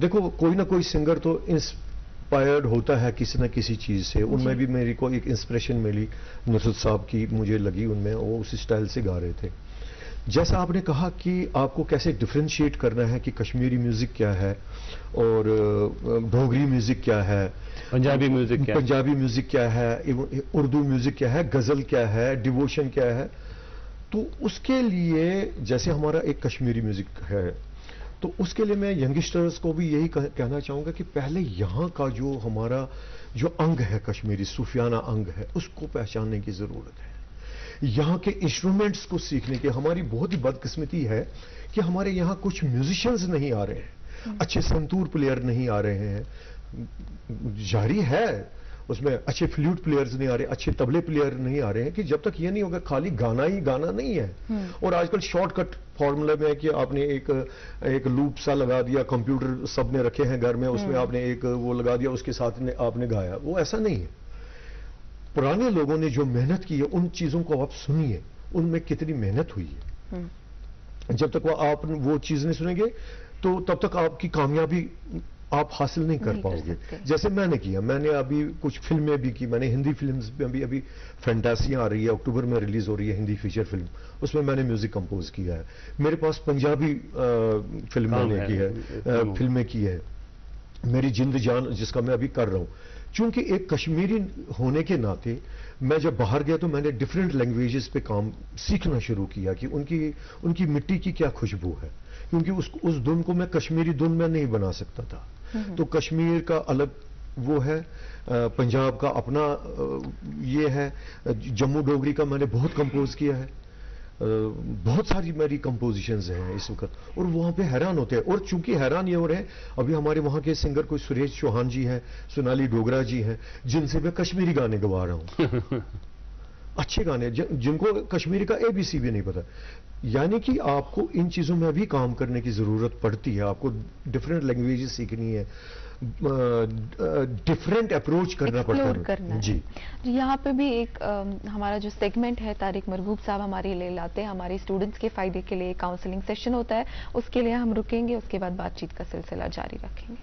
دیکھو کوئی نہ کوئی سنگر تو انسپائرڈ ہوتا ہے کسی نہ کسی چیز سے. ان میں بھی میری کو ایک انسپریشن ملی نصرت صاحب کی مجھے لگی ان میں وہ اس اسٹائل سے گا رہے تھے. جیسا آپ نے کہا کہ آپ کو کیسے ڈفرینشیٹ کرنا ہے کہ کشمیری میوزک کیا ہے اور ڈوگری میوزک کیا ہے, پنجابی میوزک کیا ہے, اردو میوزک کیا ہے, غزل کیا ہے, ڈیووشن کیا ہے. تو اس کے لیے جیسے ہمارا ایک کشمیری میوزک ہے تو اس کے لیے میں ینگسٹرز کو بھی یہی کہنا چاہوں گا کہ پہلے یہاں کا جو ہمارا جو انگ ہے کشمیری صوفیانہ انگ ہے اس کو پہچاننے کی ضرورت ہے. یہاں کے انسٹرومنٹس کو سیکھنے کی ہماری بہت ہی بدقسمتی ہے کہ ہمارے یہاں کچھ میوزیشنز نہیں آ رہے ہیں, اچھے سنتور پلیئر نہیں آ رہے ہیں. جاری ہے اس میں اچھے فلوٹ پلیئرز نہیں آ رہے, اچھے طبلے پلیئر نہیں آ رہے ہیں کہ جب تک یہ نہیں ہوگا خالی گانا ہی گانا نہیں ہے. اور آج کل شارٹ کٹ فارمولا میں ہے کہ آپ نے ایک لوپ سا لگا دیا, کمپیوٹر سب نے رکھے ہیں گھر میں, اس میں آپ نے ایک وہ لگا دیا, اس کے ساتھ آپ نے گایا. وہ ایسا نہیں ہے. پرانے لوگوں نے جو محنت کی ہے ان چیزوں کو آپ سنیے, ان میں کتنی محنت ہوئی ہے. جب تک آپ وہ چیز نہیں سنیں گے تو تب تک آپ کی کامیابی آپ حاصل نہیں کر پاؤ گے. جیسے میں نے کیا, میں نے ابھی کچھ فلمیں بھی کی, میں نے ہندی فلمز میں بھی ابھی فینٹاسیاں آ رہی ہے, اکتوبر میں ریلیز ہو رہی ہے ہندی فیچر فلم, اس میں نے میوزک کمپوز کیا ہے. میرے پاس پنجابی فلمیں کی ہے, میری جند جان جس کا میں ابھی کر رہا ہوں. چونکہ ایک کشمیری ہونے کے ناطے میں جب باہر گیا تو میں نے ڈفرینٹ لینگویجز پہ کام سیکھنا شروع کیا کہ ان کی مٹی کی کیا خوشبو ہے, کیونکہ اس دھن کو میں کشمیری دھن میں نہیں بنا سکتا تھا. تو کشمیر کا الگ وہ ہے, پنجاب کا اپنا یہ ہے, جموں ڈوگری کا میں نے بہت کمپوز کیا ہے, بہت ساری میری کمپوزیشنز ہیں اس وقت. اور وہاں پہ حیران ہوتے ہیں, اور چونکہ حیران یہ ہو رہے ہیں ابھی ہمارے وہاں کے سنگر کوئی سریش چوہان جی ہیں, سونالی ڈوگرا جی ہیں, جن سے میں کشمیری گانے گوا رہا ہوں. اچھے گانے جن کو کشمیری کا ABC بھی نہیں پتا. یعنی کہ آپ کو ان چیزوں میں بھی کام کرنے کی ضرورت پڑتی ہے. آپ کو ڈفرینٹ لینگویجز سیکھنی ہے, ڈفرینٹ اپروچ کرنا پڑتا ہے. جی یہاں پہ بھی ایک ہمارا جو سیگمنٹ ہے طارق مرغوب صاحب ہمارے لیے لاتے ہیں, ہمارے اسٹوڈنٹس کے فائدے کے لیے کاؤنسلنگ سیشن ہوتا ہے, اس کے لیے ہم رکیں گے, اس کے بعد بات چیت کا سلسلہ جاری رکھیں گے.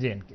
JNK।